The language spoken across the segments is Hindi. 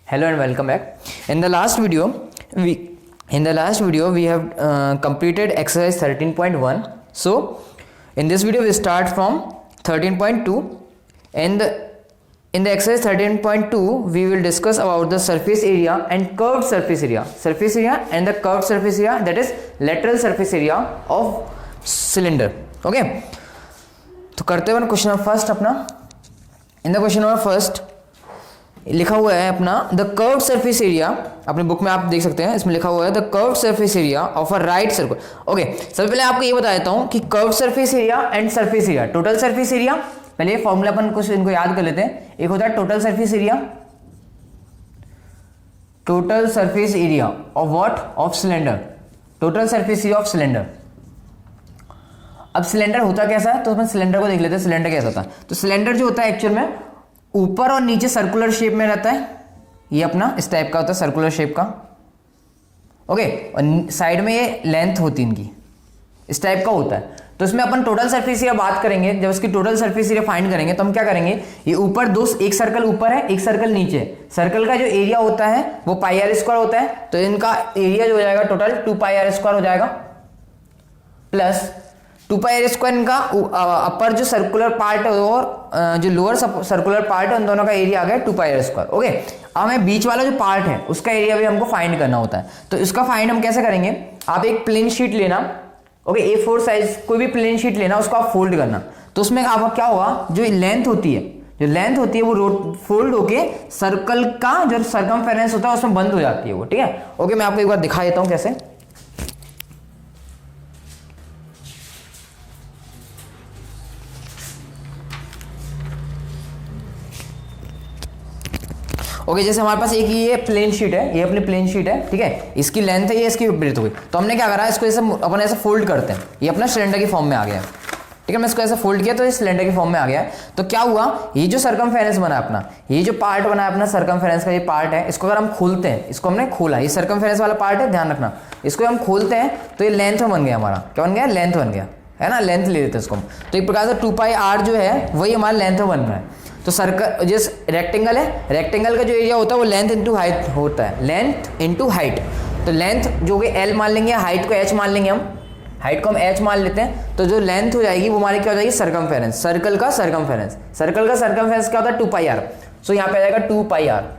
Hello and welcome back. In the last video we have completed exercise 13.1. So in this video we start from 13.2, and in the exercise 13.2 we will discuss about the surface area and curved surface area and the curved surface area, that is lateral surface area of cylinder. Okay, तो करते हैं क्वेश्चन नंबर फर्स्ट अपना. In the question number first लिखा हुआ है अपना द कर्व्ड सरफेस एरिया. अपने बुक में आप देख सकते हैं, इसमें लिखा हुआ है the curved surface area of a right circle. Okay, सबसे पहले आपको ये बता देता हूं कि curved surface area and surface area, total surface area. पहले ये फॉर्मूला अपन कुछ इनको याद कर लेते हैं. एक होता है total surface area, total surface area of what, of cylinder, total surface area of cylinder. अब सिलेंडर होता कैसा है, तो अपन सिलेंडर को देख लेते हैं. सिलेंडर कैसा होता है, तो सिलेंडर जो होता है एक्चुअल में ऊपर और नीचे सर्कुलर शेप में रहता है. ये अपना इस टाइप का होता है, सर्कुलर शेप का. ओके, और साइड में ये लेंथ होती है इनकी, इस टाइप का होता है. तो इसमें अपन टोटल सरफेस एरिया बात करेंगे. जब इसकी टोटल सरफेस एरिया फाइंड करेंगे तो हम क्या करेंगे, ये ऊपर दो, एक सर्कल ऊपर है, एक सर्कल नीचे. सर्कल का जो एरिया होता है वो पाई आर स्क्वायर होता है, तो इनका एरिया जो हो जाएगा टोटल 2 पाई आर स्क्वायर हो जाएगा, प्लस 2 पाई आर स्क्वायर इनका अपर जो सर्कुलर पार्ट है और जो लोअर सर्कुलर पार्ट है, उन दोनों का एरिया आ गया 2 पाई आर स्क्वायर. ओके, अब हमें बीच वाला जो पार्ट है उसका एरिया भी हमको फाइंड करना होता है. तो इसका फाइंड हम कैसे करेंगे, आप एक प्लेन शीट लेना. ओके, A4 साइज कोई भी प्लेन शीट लेना, उसको आप फोल्ड करना. तो उसमें आपका क्या होगा, जो लेंथ होती है वो फोल्ड होके सर्कल का जो सर्कमफेरेंस होता है उसमें बंद हो जाती है वो. ठीक है, ओके, मैं आपको एक बार दिखा देता हूं कैसे. ओके, जैसे हमारे पास एक ये प्लेन शीट है, ये अपनी प्लेन शीट है. ठीक है, इसकी लेंथ है, ये इसकी ब्रेथ हुई. तो हमने क्या करा, इसको ऐसे अपन ऐसे फोल्ड करते हैं, ये अपना सिलेंडर की फॉर्म में आ गया है. ठीक है, मैं इसको ऐसे फोल्ड किया तो ये सिलेंडर की फॉर्म में आ गया है. तो क्या हुआ, ये जो सर्कमफेरेंस बना अपना, ये जो पार्ट बना है अपना सर्कमफेरेंस का, ये पार्ट है, इसको अगर हम खोलते हैं, इसको हमने खोला, ये सर्कमफेरेंस वाला पार्ट है, ध्यान रखना. इसको हम खोलते हैं तो ये लेंथ बन गया हमारा. क्या बन गया, लेंथ बन गया है ना. लेंथ ले लेते हैं इसको हम. तो एक प्रकार से 2 पाई आर जो है वही हमारा लेंथ बन रहा है. तो सर्कल जिस रेक्टेंगल है, रेक्टेंगल का जो एरिया होता है वो लेंथ इंटू हाइट होता है, लेंथ इंटू हाइट. तो लेंथ जो कि L मान लेंगे, हाइट को H मान लेंगे हम, हाइट को हम H मान लेते हैं. तो जो लेंथ हो जाएगी वो हमारी क्या हो जाएगी, सर्कमफेरेंस, सर्कल का सर्कमफेरेंस. सर्कल का सर्कमफेरेंस क्या होता है, 2 पाई आर. सो यहाँ पे आ जाएगा 2 पाई आर.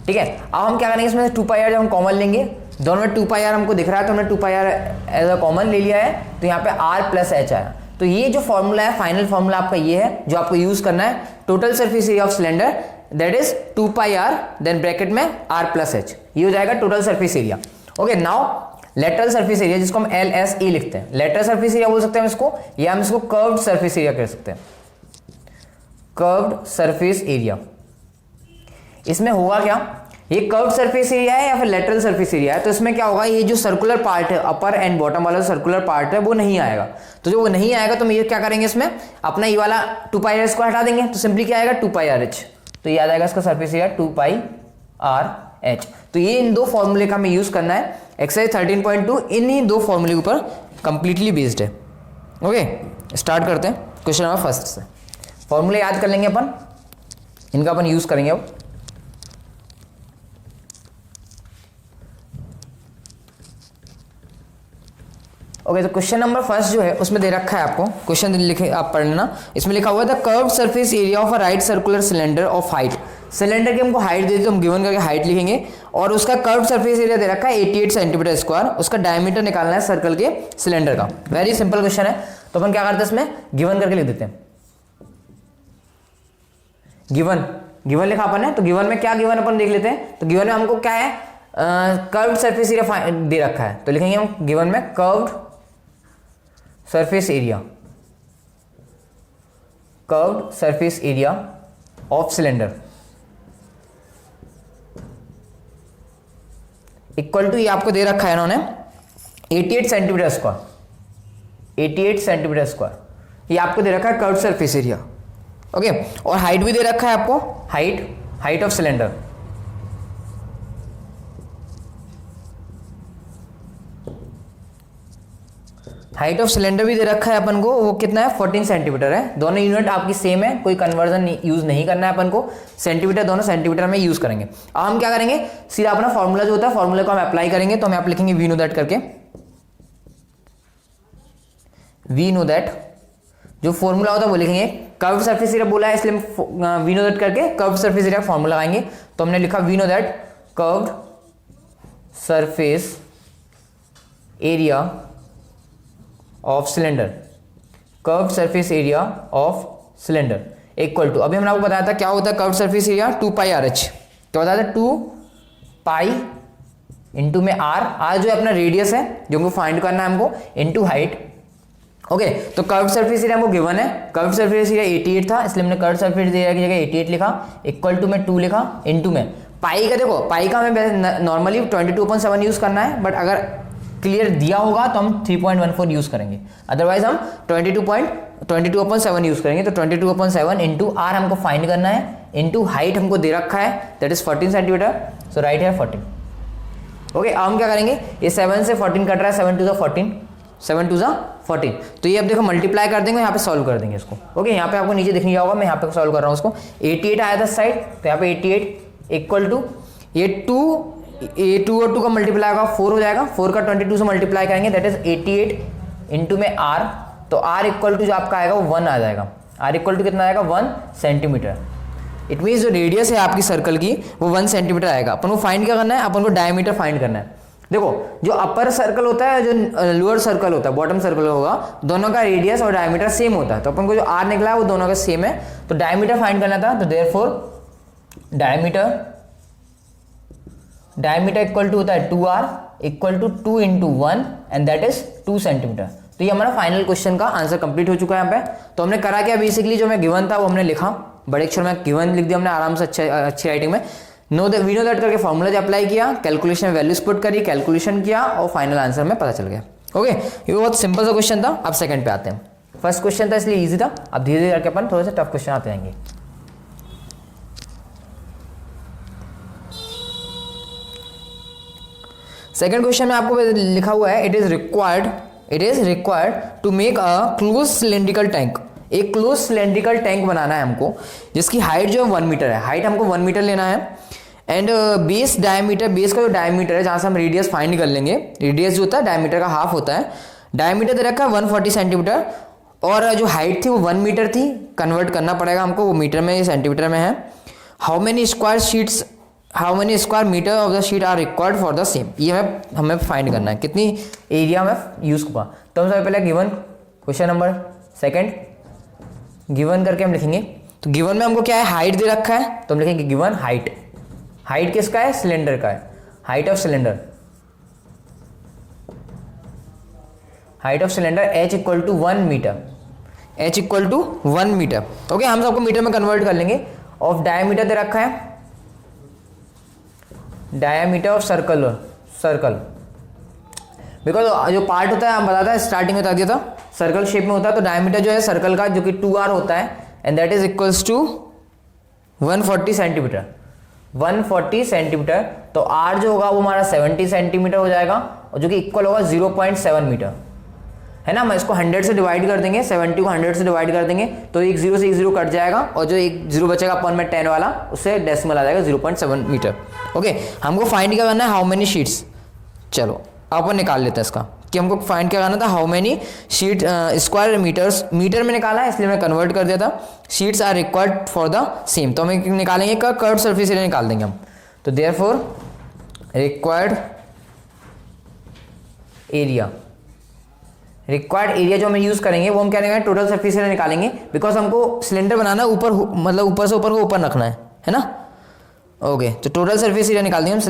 ठीक है, अब हम क्या करेंगे, इसमें से 2 पाई आर जब हम कॉमन लेंगे, दोनों में 2 पाई आर हमको दिख रहा है तो हमने 2 pi are as a common ले लिया है. तो यहाँ पे R प्लस H आया. तो ये जो फॉर्मूला है, फाइनल फॉर्मूला आपका ये है जो आपको यूज करना है. Total surface area of cylinder that is 2 pi r, then bracket में R प्लस H, ये हो जाएगा total surface area. Okay, now lateral surface area जिसको हम LSE लिखते हैं, लेटरल सरफेस एरिया बोल सकते हैं हम इसको, या हम इसको कर्व्ड सरफेस एरिया कह सकते हैं. कर्व्ड सरफेस एरिया, इसमें होगा क्या, ये कर्व्ड सरफेस एरिया है या फिर लेटरल सरफेस एरिया है. तो इसमें क्या होगा, ये जो सर्कुलर पार्ट है, अपर एंड बॉटम वाला सर्कुलर पार्ट है वो नहीं आएगा. तो जो वो नहीं आएगा तो हम ये क्या करेंगे, इसमें अपना ये वाला 2 पाई आर को हटा देंगे. तो सिंपली क्या आएगा, 2 पाई आर एच. तो ये आ जाएगा इसका surface area 2 pi r h. तो ये इन दो फॉर्मूले का हमें यूज करना है. एक्सरसाइज 13.2 इन्हीं दो फॉर्मूले के ऊपर कंप्लीटली बेस्ड है. ओके, स्टार्ट करते हैं क्वेश्चन नंबर फर्स्ट से. फॉर्मूले याद कर लेंगे अपन, इनका अपन यूज करेंगे अब. ओके, तो क्वेश्चन नंबर फर्स्ट जो है उसमें दे रखा है आपको, क्वेश्चन लिखे आप पढ़ लेना. इसमें लिखा हुआ है the curved surface area of a right circular cylinder of height. Cylinder की हमको हाइट दे दी तो हम गिवन करके हाइट लिखेंगे, और उसका कर्व्ड सरफेस एरिया दे रखा है 88 सेंटीमीटर स्क्वायर. उसका डायमीटर निकालना है सर्कल के सिलेंडर का. वेरी सिंपल क्वेश्चन है. तो अपन क्या करते हैं, इसमें गिवन करके लिख देते हैं. गिवन लिखा अपन है, तो गिवन में क्या गिवन अपन देख लेते हैं. तो गिवन में हमको क्या है, कर्व्ड सरफेस एरिया दे रखा है. तो लिखेंगे हम गिवन में curved surface area, curved surface area of cylinder equal to, ये आपको दे रखा है इन्होंने 88 सेंटीमीटर स्क्वायर, 88 सेंटीमीटर स्क्वायर ये आपको दे रखा है कर्व्ड सरफेस एरिया. ओके, और हाइट भी दे रखा है आपको, height of cylinder. Height of cylinder भी दे रखा है अपन को, वो कितना है 14 सेंटीमीटर है। दोनों यूनिट आपकी सेम है, कोई कन्वर्जन यूज नहीं करना है अपन को, सेंटीमीटर दोनों सेंटीमीटर में यूज करेंगे। अब हम क्या करेंगे, सीधा अपना फॉर्मूला जो होता है फॉर्मूले को हम अप्लाई करेंगे। तो हम यहाँ पे लिखेंगे वी नो दैट करके, वी नो दैट जो फॉर्मूला होता है वो लिखेंगे। कर्व सरफेस एरिया बोला है इसलिए वी नो दैट करके कर्व सरफेस एरिया फॉर्मूला लगाएंगे। तो हमने लिखा we know that curved surface area of cylinder, curve surface area of cylinder equal to, अभी हमने आपको बताया था क्या होता है curve surface area, 2 pi r h. तो बताया था 2 पाई इंटू में आर जो है अपना रेडियस है जो हमको फाइंड करना है हमको, इंटू हाइट। ओके, तो कर्व सरफेस एरिया हमको गिवन है, कर्व सरफेस एरिया 88 था इसलिए हमने कर्व सरफेस एरिया की जगह 88 लिखा, इक्वल टू में 2 लिखा, इंटू में पाई का, देखो पाई का हमें नॉर्मली 22.7 यूज करना है, बट अगर क्लियर दिया होगा तो हम 3.14 यूज करेंगे, अदरवाइज हम 22.7 यूज करेंगे। तो 22.7 इंटू आर हमको फाइंड करना है, इंटू हाइट हमको दे रखा है that is 14 centimetre, so right है 14। ओके, अब हम क्या करेंगे, ये 7 से 14 कट रहा है, 7 2 14, 7 2 14। तो ये अब देखो मल्टीप्लाई कर देंगे, यहाँ पे सॉल्व कर देंगे इसको। ओके, यहाँ पे आपको नीचे दिख नहीं होगा, मैं यहाँ पे सॉल्व कर रहा हूँ उसको। 88 आया था साइड, तो यहाँ पे 88 इक्वल टू ये 2 और 2 का मल्टीप्लाई होगा 4 हो जाएगा, 4 का 22 से मल्टीप्लाई करेंगे दैट इज 88 इंटू में आर। तो आर इक्वल टू जो आपका आएगा वो 1 आ जाएगा, आर इक्वल टू कितना आएगा 1 सेंटीमीटर। इट मीन्स जो रेडियस है आपकी सर्कल की वो 1 सेंटीमीटर आएगा। अपन को फाइंड क्या करना है, अपन को डायमीटर फाइंड करना है। देखो जो अपर सर्कल होता है, जो लोअर सर्कल होता है, बॉटम सर्कल होगा, दोनों का रेडियस और डायमीटर सेम होता है। तो अपन को जो आर निकला है वो दोनों का सेम है, तो डायमीटर फाइंड करना था। तो देयरफॉर डायमीटर इक्वल टू होता है 2r equal to 2 into 1 and that is 2 centimetre. तो ये हमारा फाइनल क्वेश्चन का आंसर कंप्लीट हो चुका है यहाँ पे। तो हमने करा क्या, बेसिकली जो मैं गिवन था वो हमने लिखा, बड़े अक्षर में गिवन लिख दिया हमने आराम से, अच्छी राइटिंग में। वी नो दैट करके फॉर्मूला जो अप्लाई किया, कैलकुलेशन वैल्यूज पुट करी, कैलकुलेशन किया और फाइनल आंसर में पता चल गया। ओके, ये बहुत सिंपल सा क्वेश्चन था। अब सेकंड पे आते हैं। फर्स्ट क्वेश्चन था इसलिए इजी था, अब धीरे धीरे करके अपन थोड़े से टफ क्वेश्चन आते जाएंगे। सेकंड क्वेश्चन में आपको लिखा हुआ है, it is required to make a close cylindrical tank. एक क्लोज सिलेंड्रिकल टैंक बनाना है हमको, जिसकी हाइट जो है 1 मीटर है, हाइट हमको 1 मीटर लेना है। एंड बेस डायमीटर, बेस का जो डायमीटर है जहां से हम रेडियस फाइंड कर लेंगे, रेडियस जो होता है डायमीटर का हाफ होता है, डायमीटर दे रखा है 140 सेंटीमीटर, और जो हाइट थी वो 1 मीटर थी, कन्वर्ट करना पड़ेगा हमको, वो मीटर में सेंटीमीटर में है। How many square metre of the sheet are required for the same, ये हमें फाइंड करना है, कितनी एरिया में यूज होगा। तो हम सबसे पहले given question number second given करके हम लिखेंगे। तो गिवन में हमको क्या है, हाइट दे रखा है, तो हम लिखेंगे गिवन हाइट। हाइट किसका है, सिलेंडर का है, height of cylinder, height of cylinder h equal to 1 metre, h equal to 1 metre. Okay, हम सबको मीटर में कन्वर्ट कर लेंगे। ऑफ डायमीटर दे रखा है, डायमीटर ऑफ सर्कल बिकॉज जो पार्ट होता है हम बताता है स्टार्टिंग में बता दिया था, सर्कल शेप में होता है। तो डायमीटर जो है सर्कल का जो कि 2r होता है, and that is equals to 140 centimetre, 140 centimetre. तो r जो होगा वो हमारा 70 सेंटीमीटर हो जाएगा, और जो कि इक्वल होगा 0.7 मीटर, है ना। हम इसको 100 से डिवाइड कर देंगे, 70 को 100 से डिवाइड कर देंगे, तो एक 0 से एक 0 कट जाएगा, और जो एक 0 बचेगा अपन में 10 वाला, उससे डेसिमल आ जाएगा 0.7 मीटर। ओके, हमको फाइंड क्या करना है, हाउ मेनी शीट्स। चलो अपन निकाल लेते हैं इसका, कि हमको फाइंड क्या करना था, how many sheet square metres, metre में निकाला है इसलिए मैं कन्वर्ट कर दिया था, sheets are required for the same. तो हम निकालेंगे का कर्व सरफेस एरिया निकाल देंगे हम। तो देयरफॉर रिक्वायर्ड एरिया जो हम यूज करेंगे वो हम क्या करेंगे, टोटल सरफेस एरिया निकालेंगे, बिकॉज हमको सिलेंडर बनाना ऊपर, मतलब ऊपर से ऊपर को ऊपर रखना है ना। ओके, तो टोटल सरफेस एरिया निकाल देंगे हम,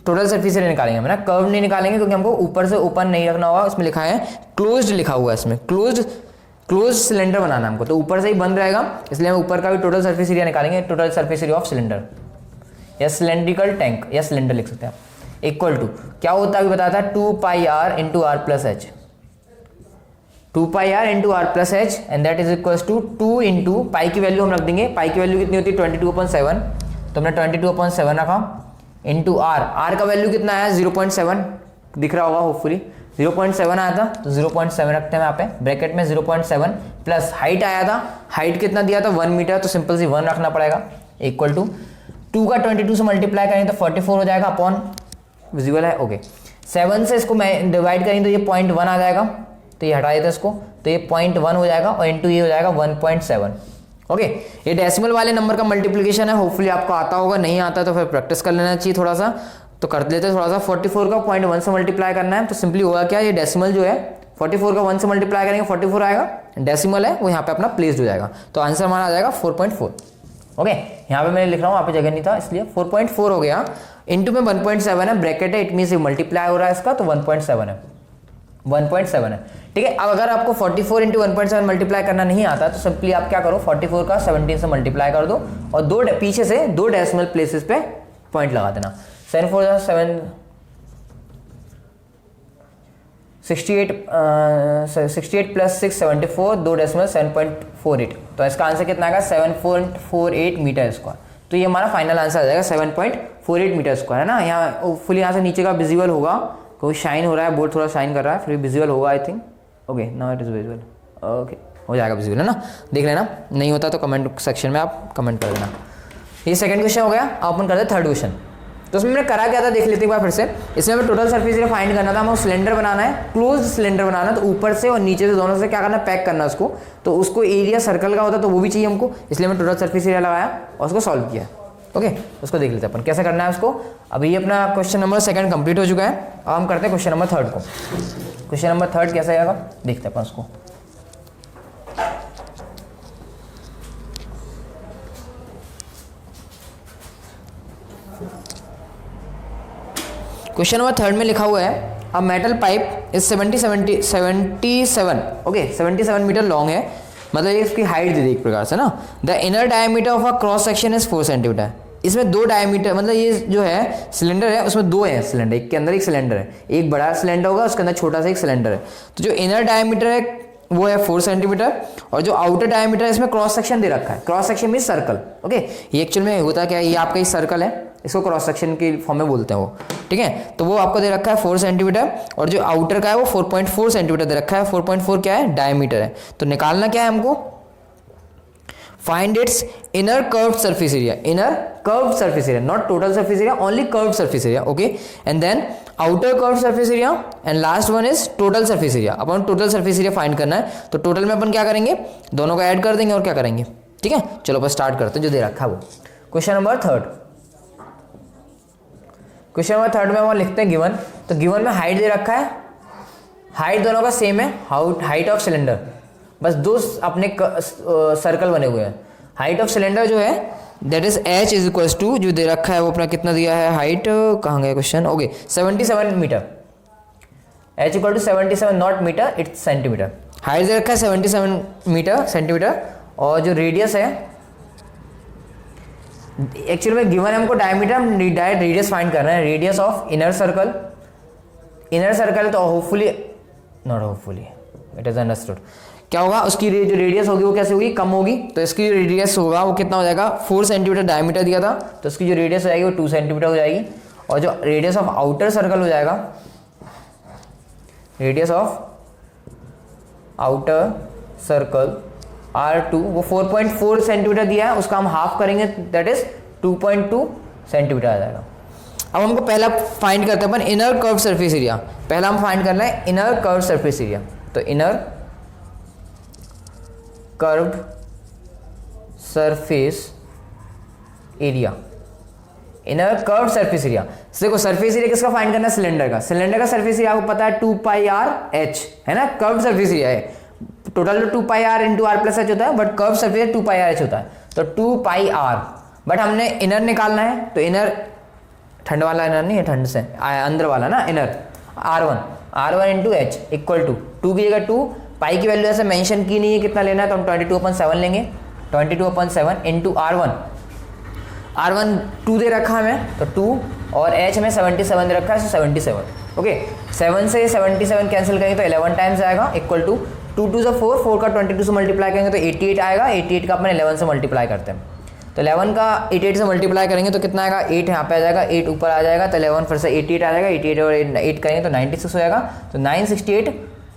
टोटल सरफेस एरिया निकालेंगे हम ना, कर्व नहीं निकालेंगे क्योंकि हमको ऊपर से ऊपर नहीं रखना होगा। उसमें लिखा है क्लोज्ड, लिखा हुआ है इसमें क्लोज सिलेंडर बनाना हमको, तो ऊपर से ही बंद रहेगा, इसलिए हम ऊपर का भी टोटल सरफेस एरिया निकालेंगे, total surface area of cylinder या सिलेंड्रिकल टैंक या सिलेंडर लिख सकते हैं आप, इक्वल टू क्या होता है अभी बताया था, 2 pi R into R plus H, 2 pi R into R plus H, and that is equal to 2 into pi की वैल्यू हम रख देंगे, पाई की वैल्यू कितनी होती है 22.7, तो हमने 22.7 रखा, इंटू आर, आर का वैल्यू कितना आया 0.7 दिख रहा होगा होपफुली, 0.7 आया था तो 0.7 रखते हैं यहाँ पे ब्रैकेट में 0.7 प्लस हाइट आया था, हाइट कितना दिया था 1 मीटर, तो सिंपल सी 1 रखना पड़ेगा इक्वल टू 2 का 22 से मल्टीप्लाई करेंगे तो 44 हो जाएगा अपॉन विजुअल है ओके 7 से इसको मैं डिवाइड करेंगे तो ये 0.1 आ जाएगा, तो ये हटा देते इसको तो ये 0.1 हो जाएगा और इंटू ये हो जाएगा 1.7 ओके। ये डेसिमल वाले नंबर का मल्टीप्लिकेशन है, होपफुली आपको आता होगा, नहीं आता तो फिर प्रैक्टिस कर लेना चाहिए थोड़ा सा, तो कर लेते हैं थोड़ा सा। 44 का 0.1 से मल्टीप्लाई करना है तो सिंपली होगा क्या, ये डेसिमल जो है 44 का 1 से मल्टीप्लाई करेंगे 44 आएगा, डेसिमल है वो यहाँ पे अपना प्लेस्ड हो जाएगा, तो आंसर हमारा आ जाएगा 4.4 ओके। यहाँ पे मैं लिख रहा हूँ, वहाँ पे जगह नहीं था इसलिए 4.4 हो गया, इंटू में 1.7 है, ब्रैकेट है, इट मीन्स मल्टीप्लाई हो रहा है इसका तो 1.7 है, 1.7 है ठीक है। अब अगर आपको 44 इंटू 1.7 मल्टीप्लाई करना नहीं आता तो सिंपली आप क्या करो 44 का 17 से मल्टीप्लाई कर दो और पीछे से 2 डेसिमल प्लेसेस पे पॉइंट लगा देना। 7 4 7 68 प्लस 6 74 2 डेसिमल 7.48, तो इसका आंसर कितना आएगा 7.48 मीटर स्क्वायर। तो ये हमारा फाइनल आंसर आ जाएगा 7.48 मीटर स्क्वायर है ना। यहाँ फुल यहाँ से नीचे का विजुअल होगा, कोई शाइन हो रहा है, बोर्ड थोड़ा शाइन कर रहा है, फिर विजुअल होगा I think okay, now it is visual okay, हो जाएगा विजुअल है ना, देख लेना, नहीं होता तो कमेंट सेक्शन में आप कमेंट कर देना। ये सेकंड क्वेश्चन हो गया, अब अपन करते हैं थर्ड क्वेश्चन। तो उसमें मैंने करा क्या था देख लेते एक बार फिर से। इसमें हमें टोटल सरफेस एरिया फाइंड करना था, हमें सिलेंडर बनाना है, क्लोज सिलेंडर बनाना है, तो ऊपर से और नीचे से दोनों से क्या करना है पैक करना है उसको, तो उसको एरिया सर्कल का होता है तो वो भी चाहिए हमको, इसलिए हमने टोटल सरफेस एरिया लगाया और उसको सॉल्व किया ओके। उसको देख लेते हैं अपन कैसे करना है उसको। अभी अपना क्वेश्चन नंबर सेकंड कंप्लीट हो चुका है, अब हम करते हैं क्वेश्चन नंबर थर्ड को। क्वेश्चन नंबर थर्ड कैसे आएगा देखते हैं अपन उसको। क्वेश्चन नंबर थर्ड में लिखा हुआ है a metal pipe is 77 okay 77 metre long है, मतलब ये इसकी हाइट दे दी एक प्रकार से ना। The inner diameter of a cross section is 4 centimetre. इसमें 2 डायमीटर, मतलब ये जो है सिलेंडर है उसमें 2 है सिलेंडर, एक के अंदर एक सिलेंडर है, एक बड़ा सिलेंडर होगा उसके अंदर छोटा सा एक सिलेंडर है। तो जो इनर डायमीटर है वो है 4 सेंटीमीटर और जो आउटर डायमीटर है इसमें क्रॉस सेक्शन दे रखा है, cross section mean circle okay. ये एक्चुअल में होता क्या है, ये आपका एक सर्कल है, इसको क्रॉस सेक्शन के फॉर्म में बोलते हैं वो ठीक है। तो वो आपको दे रखा है 4 सेंटीमीटर और जो आउटर का है वो 4.4 सेंटीमीटर दे रखा है। 4.4 क्या है डायमीटर है, तो निकालना क्या है हमको, find its inner curved surface area, inner curved surface area, not total surface area, only curved surface area okay. And then outer curved surface area and last one is total surface area. अपन टोटल सरफेस एरिया फाइंड करना है, तो टोटल में अपन क्या करेंगे, दोनों को ऐड कर देंगे और क्या करेंगे ठीक है। चलो अपन स्टार्ट करते हैं जो दे रखा है वो। Question number third, question number third में हम लिखते हैं गिवन, तो गिवन में हाइट दे रखा है, हाइट दोनों का सेम है, हाइट ऑफ सिलेंडर, बस 2 अपने सर्कल बने हुए हैं। हाइट ऑफ सिलेंडर जो है that is h is equals to, जो दे रखा है वो अपना कितना दिया है, हाइट कहाँ गया question okay 77 metre, h equal to 77 not metre it's centimetre. Height दे रखा है 77 मीटर सेंटीमीटर और जो रेडियस है एक्चुअली में गिवन है हमको डायमीटर, हम डायरेक्ट रेडियस फाइंड करना है, radius of inner circle, inner circle तो hopefully not hopefully it is understood क्या होगा, उसकी जो रेडियस होगी वो कैसे होगी, कम होगी, तो इसकी जो रेडियस होगा वो कितना हो जाएगा 4 सेंटीमीटर डायमीटर दिया था, तो इसकी जो रेडियस हो जाएगी वो 2 सेंटीमीटर हो जाएगी और जो रेडियस ऑफ आउटर सर्कल हो जाएगा, radius of outer circle R2 वो 4.4 सेंटीमीटर दिया है, उसका हम हाफ करेंगे दैट इज 2.2 सेंटीमीटर आ जाएगा। अब हमको पहला फाइंड करते हैं अपन इनर कर्व सरफेस एरिया, पहला हम फाइंड करना है इनर कर्व सरफेस एरिया, तो inner curved surface area, inner curved surface area. देखो सरफेस एरिया किसका फाइंड करना है, सिलेंडर का, सिलेंडर का सरफेस एरिया आपको पता है 2πr/h है ना, कर्व्ड सरफेस एरिया है, total 2πr into r plus h होता है, बट कर्व सरफेस 2πr/h होता है, तो 2πr, बट हमने इनर निकालना है, तो इनर ठंड वाला इनर नहीं है, ठंड से अंदर वाला ना inner, r1 into h equal to 2 की जगह 2, पाई की वैल्यू ऐसे मेंशन की नहीं है कितना लेना है, तो हम 22/7 लेंगे, 22/7 इंटू r1 2 दे रखा है हमें तो 2 और h में 77 दे रखा है, 77 ओके। 7 से 77 कैंसिल करेंगे तो 11 टाइम्स आएगा इक्वल टू 2 2 4 4 का 22 से मल्टीप्लाई करेंगे तो 88 आएगा, 88 का अपने 11 से मल्टीप्लाई करते हैं, तो 11 का 88 से मल्टीप्लाई करेंगे तो कितना आएगा, 8 यहाँ पे आ जाएगा, 8 ऊपर आ जाएगा, तो 11 फिर से 88 आ जाएगा, 88 और 8 करेंगे तो 96 हो जाएगा, तो 968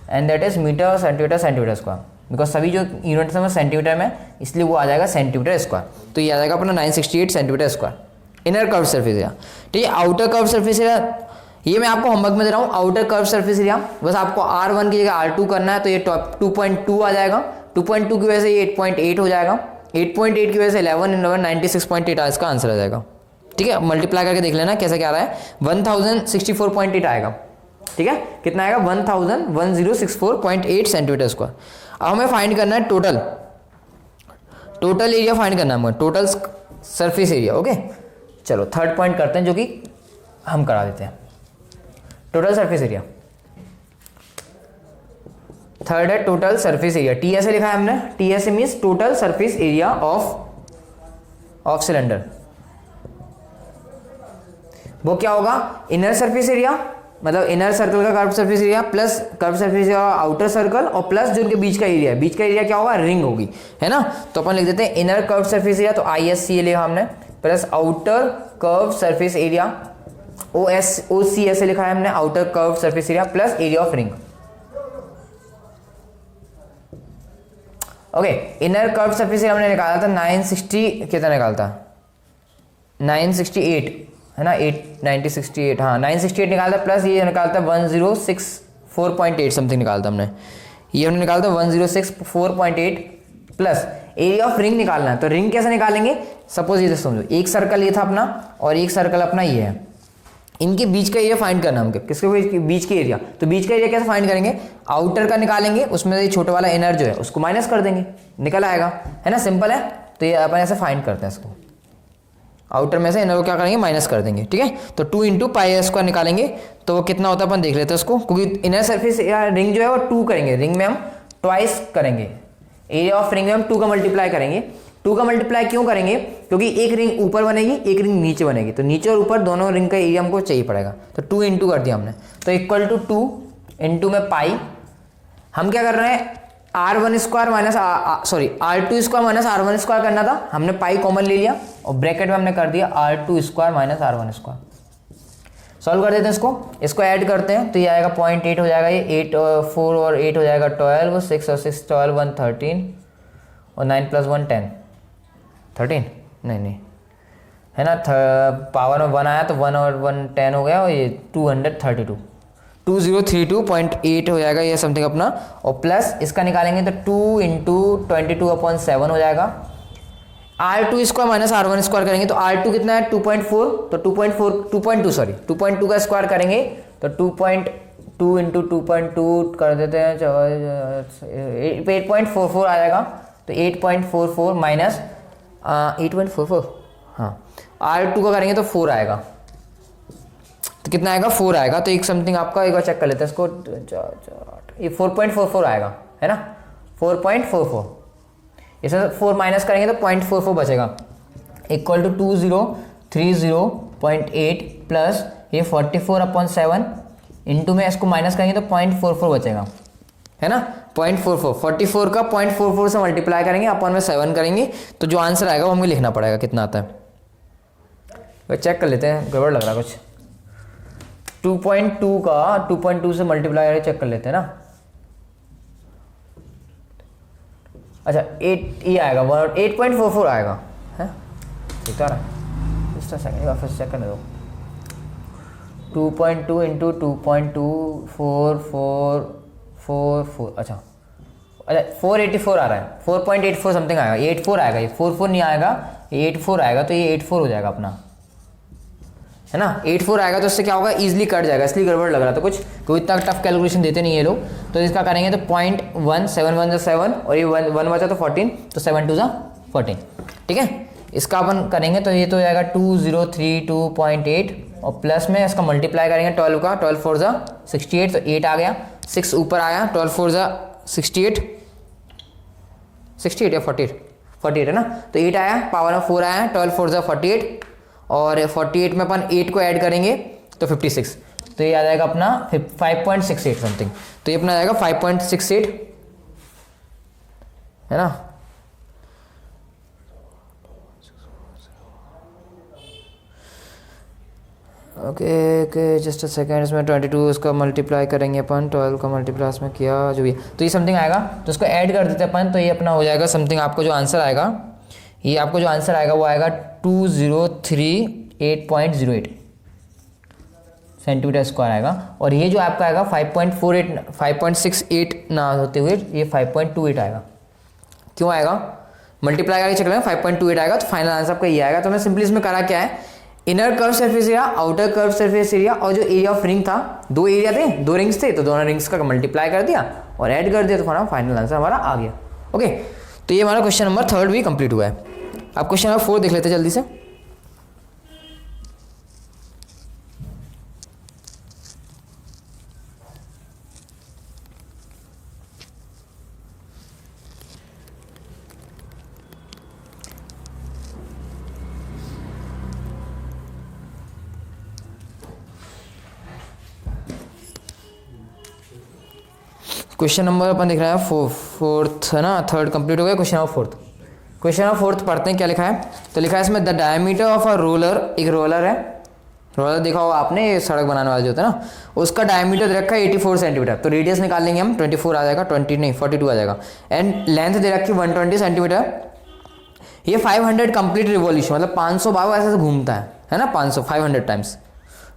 and that is metre centimetre square, because सभी जो यूनिट्स में सेंटीमीटर में, इसलिए वो आ जाएगा सेंटीमीटर स्क्वायर। तो ये आ जाएगा अपना 968 centimetre square inner curve surface area. ठीक है, आउटर कर्व सरफेस एरिया ये मैं आपको होमवर्क में दे रहा हूँ। आउटर कर्व सरफेस एरिया बस आपको R1 की जगह R2 करना है, तो ये 2.2 आ जाएगा, 2.2 की वजह से ये 8.8 हो जाएगा, 8.8 की वजह से 11 96.8 इसका आंसर आ जाएगा। ठीक है, मल्टीप्लाई करके देख लेना कैसे क्या आ रहा है, 1064.8 आएगा। ठीक है, कितना आएगा, 1064.8 सेंटीमीटर स्क्वायर। अब हमें फाइंड करना है टोटल एरिया फाइंड करना है हमें, टोटल सरफेस एरिया। ओके, चलो थर्ड पॉइंट करते हैं जो कि हम करा देते हैं, टोटल सरफेस एरिया। थर्ड है टोटल सरफेस एरिया, टीएसए लिखा है हमने, TSA means total surface area of cylinder. वो क्या होगा, इनर सरफेस एरिया मतलब इनर सर्कल का curve surface area plus curve surface area outer circle और प्लस जो उनके बीच का एरिया है, बीच का एरिया क्या होगा, रिंग होगी, है ना। तो अपन लिख देते हैं इनर कर्व सरफेस एरिया, तो ISC लिखा हमने, plus outer curve surface area OCS लिखा है हमने, outer curve surface area plus area of ring. Okay, inner curve surface area हमने निकाला था 960, कितना निकालता 968 है ना, 968 हाँ 968 निकालता, प्लस ये निकालता 1064.8 समथिंग निकालता हमने, ये हमने निकालता 1064.8 प्लस एरिया ऑफ रिंग निकालना है। तो रिंग कैसे निकालेंगे, सपोज ये समझो एक सर्कल ये था अपना और एक सर्कल अपना ये है, इनके बीच का एरिया फाइंड करना हमको, किसके बीच के एरिया, तो बीच का एरिया कैसे फाइंड करेंगे, आउटर का निकालेंगे, उसमें ये छोटा वाला इनर जो है उसको माइनस कर देंगे, निकल आएगा, है ना, सिंपल है। तो ये अपन ऐसे फाइंड करते हैं इसको, आउटर में से इनर को क्या करेंगे, माइनस कर देंगे। ठीक है, तो 2 इंटू पाई स्क्वायर निकालेंगे तो वो कितना होता है अपन देख लेते हैं उसको, क्योंकि इनर सरफेस या रिंग जो है वो 2 करेंगे, रिंग में हम ट्वाइस करेंगे, एरिया ऑफ रिंग में हम 2 का मल्टीप्लाई करेंगे। 2 का मल्टीप्लाई क्यों करेंगे, क्योंकि एक रिंग ऊपर बनेगी एक रिंग नीचे बनेगी, तो नीचे और ऊपर दोनों रिंग का एरिया हमको चाहिए पड़ेगा, तो 2 इंटू कर दिया हमने, तो इक्वल टू 2 इंटू में पाई, हम क्या कर रहे हैं R1 square minus R2 square minus R1 square करना था, हमने पाई कॉमन ले लिया और ब्रैकेट में हमने कर दिया R2 square minus R1 square. Solve कर देते हैं इसको ऐड करते हैं, तो ये आएगा 0.8 हो जाएगा, ये 8 और 4 और 8 हो जाएगा 12, 6 और 6 12 1 13 और 9 प्लस 1 10 13 नहीं है ना, पावर में 1 आया तो 1 और 1 10 हो गया, और ये 232 2032.8 हो जाएगा ये समथिंग अपना, और प्लस इसका निकालेंगे तो 2 इंटू 22/7 हो जाएगा। R2 square minus R1 square करेंगे तो R2 कितना है 2.4, तो 2.2 का स्क्वायर करेंगे तो 2.2 इंटू 2.2 कर देते हैं 8.44 आ जाएगा, तो 8.44 माइनस 8.44 हाँ, R2 का करेंगे तो 4 आएगा, तो कितना आएगा 4 आएगा, तो एक समथिंग आपका एक बार चेक कर लेते हैं इसको, ये 4.44 आएगा, है ना 4.44, इसे 4 माइनस करेंगे तो 0.44 बचेगा, इक्वल टू 2030.8 प्लस ये 44/7 इंटू में इसको माइनस करेंगे तो 0.44 बचेगा, है ना 0.44, 44 का 0.44 से मल्टीप्लाई करेंगे अपन में 7 करेंगे, तो जो आंसर आएगा वो हमें लिखना पड़ेगा कितना आता है, चेक कर लेते हैं, गड़बड़ लग रहा है कुछ। 2.2 का 2.2 से मल्टीप्लाई करके चेक कर लेते हैं ना, अच्छा 8 ये आएगा 8.44 आएगा, है ठीक आ रहा है, इस सेकंड एक बार फिर चेक करने दो, 2.2 इंटू 2.2 4 अच्छा 484 आ रहा है, 4.84 समथिंग आएगा, ये 84 आएगा, ये 44 नहीं आएगा, ये 84 आएगा, तो ये 84 हो जाएगा अपना, है ना 84 आएगा, तो इससे क्या होगा इजीली कट जाएगा, इसलिए गड़बड़ लग रहा था कुछ, कोई इतना टफ कैलकुलेशन देते नहीं ये लोग, तो इसका करेंगे तो 0.1 7 1 7 और ये 1 बचा तो 14, तो 7 2 14, ठीक है। इसका अपन करेंगे तो ये तो जाएगा 2032.8 और प्लस में इसका मल्टीप्लाई करेंगे 12 का, 12 4 68, तो 8 आ गया, 6 ऊपर आया, 12 4 68 या 48 है ना, तो 8 आया, पावर में 4 आया, 12 4 48 और 48 में अपन 8 को ऐड करेंगे तो 56, तो ये आ जाएगा अपना 5.68 समथिंग, तो ये अपना आ जाएगा 5.68, है ना okay okay just a second, इसमें 22 उसका मल्टीप्लाई करेंगे अपन, 12 का मल्टीप्लाई इसमें किया जो भी है, तो ये समथिंग आएगा, तो उसको ऐड कर देते अपन, तो ये अपना हो जाएगा समथिंग, आपको जो आंसर आएगा, ये आपको जो आंसर आएगा वो आएगा 2038.08 सेंटीमीटर स्क्वायर आएगा। और ये जो आपका आएगा 5.68 ना होते हुए ये 5.28 आएगा। क्यों आएगा? मल्टीप्लाई करके चेक करें, 5.28 आएगा, तो फाइनल आंसर आपका ये आएगा। तो हमने सिंपली इसमें करा क्या है, inner curve surface area, outer curve surface area और जो एरिया ऑफ रिंग था, दो एरिया थे, दो रिंग्स थे, तो दोनों रिंग्स का मल्टीप्लाई कर दिया और ऐड कर दिया, तो फाइनल आंसर हमारा आ गया। ओके, तो ये हमारा क्वेश्चन नंबर 3 भी कंप्लीट हुआ है। अब क्वेश्चन नंबर 4 देख लेते हैं जल्दी से। क्वेश्चन नंबर अपन देख रहे हैं फोर्थ है ना, 3rd कंप्लीट हो गया। Question number 4th, question number 4th पढ़ते हैं क्या लिखा है। तो लिखा है इसमें the diameter of a roller, एक रोलर है, रोलर देखा होगा आपने, ये सड़क बनाने वाला जो होता है ना, उसका डायमीटर दे रखा है 84 सेंटीमीटर, तो रेडियस निकाल लेंगे हम, 24 आ जाएगा, 20 नहीं 42 आ जाएगा, एंड लेंथ दे रखी 120 सेंटीमीटर। ये 500 कंप्लीट रिवॉल्यूशन, मतलब 500 बार ऐसे घूमता है ना, 500 times.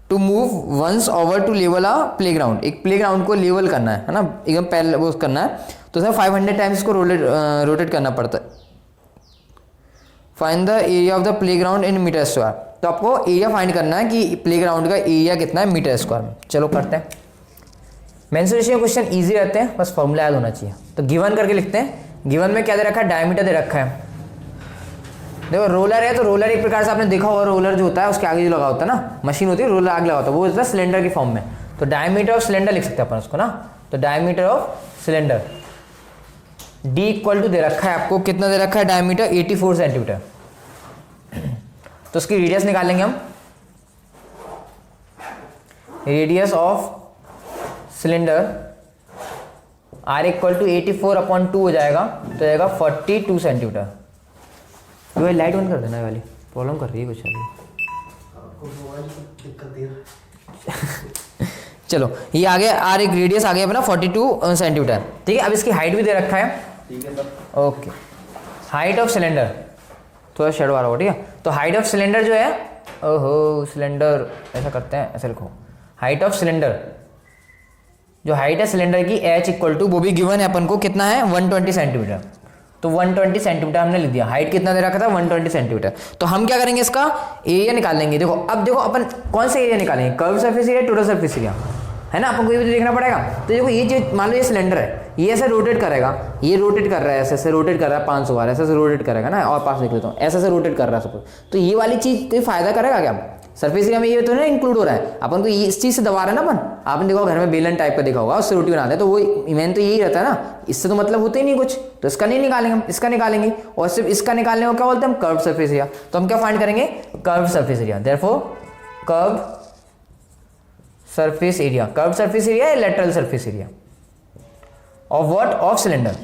To move once over to level a playground, एक प्ले ग्राउंड को लेवल करना है ना, एकदम पैरेलल वो करना है, तो सर 500 टाइम्स को रोटेट करना पड़ता है। Find the area of the playground in metre square, तो आपको एरिया फाइंड करना है कि प्ले ग्राउंड का एरिया कितना है मीटर स्क्वायर में। चलो करते हैं। मेंसुरेशन क्वेश्चन ईजी रहते हैं, बस फॉर्मूला याद होना चाहिए। तो गिवन करके लिखते हैं। गिवन में क्या दे रखा है, डायमीटर दे रखा है। देखो रोलर है, तो रोलर एक प्रकार से आपने देखा होगा, रोलर जो होता है उसके आगे जो लगा होता है ना, मशीन होती है, रोलर आगे लगा होता है, वो होता है सिलेंडर की फॉर्म में। तो डायमीटर ऑफ सिलेंडर लिख सकते हैं अपन उसको ना, तो diameter of cylinder D equal to दे रखा है आपको, कितना दे रखा है डायमीटर, 84 सेंटीमीटर। तो उसकी रेडियस निकालेंगे हम, radius of cylinder R equal to 84/2 हो जाएगा, तो जाएगा 42 सेंटीमीटर। ये लाइट बंद कर देना, ये वाली प्रॉब्लम कर रही है कुछ अभी। चलो ये आ गया, आर एक रेडियस आ गया अपना 42 सेंटीमीटर, ठीक है। अब इसकी हाइट भी दे रखा है, ठीक है sir. Okay, height of cylinder, थोड़ा शेडो आ रहा होगा, ठीक है। तो हाइट ऑफ सिलेंडर जो है, ओहो सिलेंडर ऐसा करते हैं, ऐसे लिखो, हाइट ऑफ सिलेंडर, जो हाइट है सिलेंडर की H इक्वल टू, वो भी गिवन है अपन को, कितना है 120 सेंटीमीटर। तो 120 सेंटीमीटर हमने लिख दिया। हाइट कितना दे रखा था 120 सेंटीमीटर। तो हम क्या करेंगे, इसका एरिया निकाल लेंगे। देखो अब देखो अपन कौन सा एरिया निकालेंगे, curve surface area, total surface area, है ना, अपन को ये भी देखना पड़ेगा। तो देखो ये जो मान लो ये सिलेंडर है, ये ऐसे रोटेट करेगा, ये रोटेट कर रहा है, ऐसे ऐसे रोटेट कर रहा है 500 बार, ऐसे ऐसे रोटेट करेगा ना, और पास देख लेता हूँ, ऐसे ऐसे रोटेट कर रहा है सपोज। तो ये वाली चीज़ कोई फायदा करेगा क्या, सरफेस एरिया में ये तो ना इंक्लूड हो रहा है, अपन को ये इस चीज़ से दबा रहा है ना अपन। आपने देखा घर में बेलन टाइप का देखा होगा, उससे रोटी बनाते हैं, तो वो इवेंट तो यही रहता है ना, इससे तो मतलब होते ही नहीं कुछ, तो इसका नहीं निकालेंगे हम, इसका निकालेंगे, और सिर्फ इसका निकालने को क्या बोलते हैं हम, कर्व सरफेस एरिया। तो हम क्या फाइंड करेंगे, curve surface area. Therefore curve surface area, curve surface area या lateral surface area of what, of cylinder.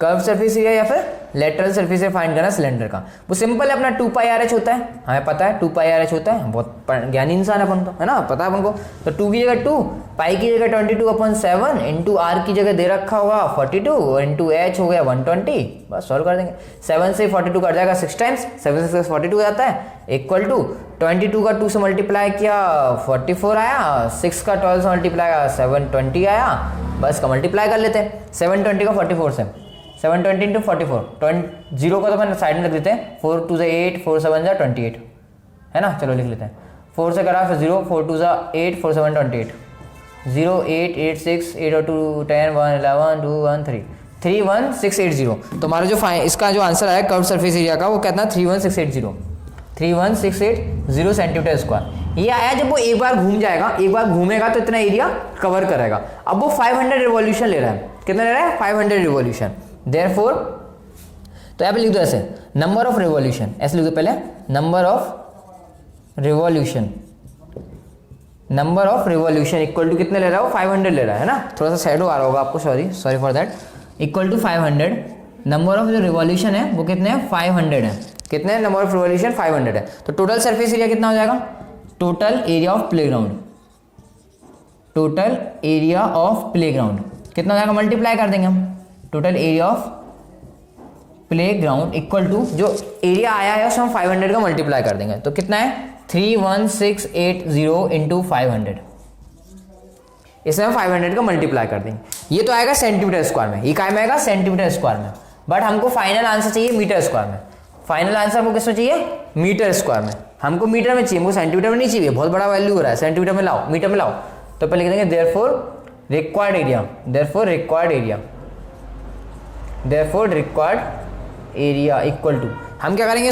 Curve surface area या फिर लेटरल सरफेस एरिया फाइंड करना सिलेंडर का। वो सिंपल है, अपना 2πRh होता है, हमें पता है 2πRh होता है, बहुत ज्ञानी इंसान है अपन तो, है ना, पता है अपन को। तो 2 की जगह 2, पाई की जगह 22/7, इंटू आर की जगह दे रखा होगा 42, और इंटू एच हो गया 120, बस सॉल्व कर देंगे। 7 से 42 कट जाएगा 6 टाइम्स, 7 से 6 42 हो जाता है, इक्वल टू 22 का 2 से मल्टीप्लाई किया 44 आया, 6 का 12 से मल्टीप्लाई किया 720 आया, बस का मल्टीप्लाई कर लेते हैं 720 का 44 से, 720 इंटू 44, 0 को तो अपन साइड में रख देते हैं, 4 2 8, 4 7 28, है ना। चलो लिख लेते हैं, 4 से करा फिर 0, 4 2 8, 4 7 28, 0 8 8 6 8 2 10 1 11 2 1 3 31680। तो हमारा जो इसका जो आंसर आया कर्व सरफेस एरिया का, वो कितना 31680, 31680 सेंटीमीटर स्क्वायर। ये आया जब वो एक बार घूम जाएगा, एक बार घूमेगा तो इतना एरिया कवर करेगा। अब वो 500 रिवॉल्यूशन ले रहा है, कितना ले रहा है 500 रिवॉल्यूशन। देयरफॉर तो यहाँ पे लिख दो ऐसे, नंबर ऑफ रिवॉल्यूशन, ऐसे लिख दो पहले, number of revolution, number of revolution equal to कितने ले रहा है वो 500 ले रहा है ना, थोड़ा सा साइड आ रहा होगा आपको, sorry for that, equal to 500। Number of जो रिवॉल्यूशन है वो कितने हैं 500 है, कितने नंबर ऑफ रिवॉल्यूशन 500 है। तो टोटल सरफेस एरिया कितना हो जाएगा, total area of playground, total area of playground कितना हो जाएगा, मल्टीप्लाई कर देंगे हम, total area of playground equal to जो एरिया आया है उसमें हम 500 का मल्टीप्लाई कर देंगे, तो कितना है 31680 इंटू 500, इसे हम 500 का मल्टीप्लाई कर देंगे, ये तो आएगा सेंटीमीटर स्क्वायर में, ये काय में आएगा सेंटीमीटर स्क्वायर में, बट हमको फाइनल आंसर चाहिए मीटर स्क्वायर में, फाइनल आंसर हमको किस में चाहिए, मीटर स्क्वायर में, हमको मीटर में चाहिए, हमको सेंटीमीटर में नहीं चाहिए, बहुत बड़ा वैल्यू हो रहा है, सेंटीमीटर में लाओ, मीटर में लाओ, तो पहले लिख देंगे therefore required area, therefore required area, therefore required area equal to, हम क्या करेंगे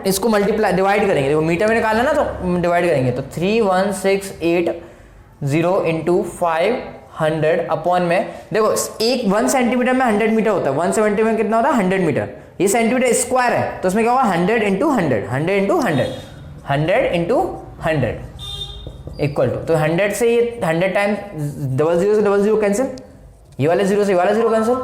इसको मल्टीप्लाई डिवाइड करेंगे, देखो मीटर में निकालना ना तो डिवाइड करेंगे, तो 31680 इंटू 500 अपॉन में, देखो एक 1 सेंटीमीटर में 100 मीटर होता है, 1 सेंटीमीटर में कितना होता है 100 मीटर, ये सेंटीमीटर स्क्वायर है, तो उसमें क्या होगा 100 into 100, 100 into 100, 100 into 100 equal to, तो 100 से ये 100 टाइम्स 00 से 00 कैंसिल, ये वाले 0 से ये वाला 0 कैंसिल,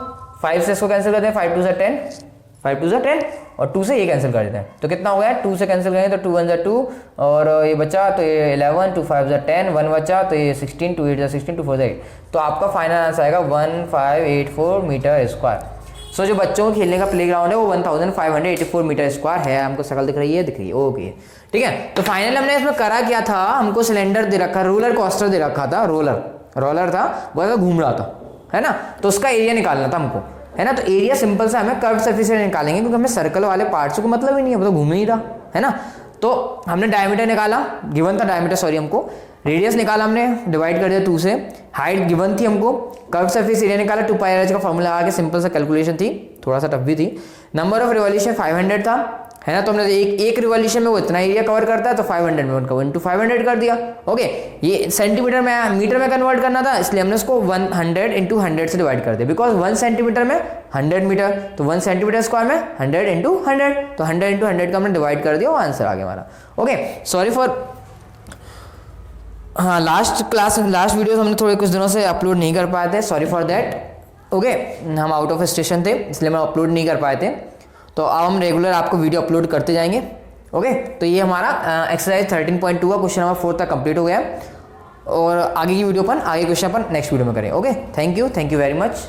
5 से इसको कैंसिल करते हैं, 5 2 से 10, 5 2 से 10 और 2 से ये कैंसिल कर देते हैं, तो कितना हो गया 2 से कैंसिल करेंगे तो 2 1 2 और ये बचा तो ये 11, 2 5 10, 1 बचा तो ये 16, 2 8 16, 2 4 8, तो आपका फाइनल आंसर आएगा 1584 मीटर स्क्वायर। सो जो बच्चों को खेलने का प्लेग्राउंड है वो 1584 मीटर स्क्वायर है, हमको शकल दिख रही है, ओके ठीक है। तो फाइनल हमने इसमें करा क्या था, हमको सिलेंडर दे रखा, रोलर कोस्टर दे रखा था, रोलर था वो घूम रहा था, है ना, तो उसका एरिया निकालना था हमको, है ना, तो एरिया सिंपल सा हमें कर्व सरफेस से निकालेंगे क्योंकि हमें सर्कल वाले पार्ट्स को मतलब ही नहीं है, वो तो घूम ही रहा है ना, तो हमने डायमीटर निकाला, गिवन था डायमीटर, सॉरी हमको रेडियस निकाला, हमने डिवाइड कर दिया 2 से, हाइट गिवन थी हमको, कर्व सरफेस एरिया निकाला, 2 पाई का फॉर्मूला लगा के, सिंपल सा कैलकुलेशन थी, थोड़ा सा टफ भी थी, नंबर ऑफ रिवॉल्यूशन 500 था, है ना, तो हमने एक रिवॉल्यूशन में वो इतना एरिया कवर करता है, तो 500 में उनका 1 to 500 कर दिया, ओके। ये सेंटीमीटर में मीटर में कन्वर्ट करना था, इसलिए हमने उसको 100 इंटू 100 से डिवाइड कर दिया, बिकॉज 1 सेंटीमीटर में 100 मीटर, तो 1 सेंटीमीटर स्क्वायर में 100 इंटू 100, तो 100 इंटू 100 का हमने डिवाइड कर दिया, वो आंसर आ गया हमारा, ओके। सॉरी फॉर, हाँ लास्ट वीडियोस हमने थोड़े कुछ दिनों से अपलोड नहीं कर पाए थे, सॉरी फॉर दैट, ओके, हम आउट ऑफ स्टेशन थे इसलिए हम अपलोड नहीं कर पाए थे, तो अब हम रेगुलर आपको वीडियो अपलोड करते जाएंगे, ओके। तो ये हमारा एक्सरसाइज 13.2 का क्वेश्चन नंबर 4 तक कंप्लीट हो गया, और आगे की वीडियो आगे क्वेश्चन अपन नेक्स्ट वीडियो में करें, okay. Thank you very much.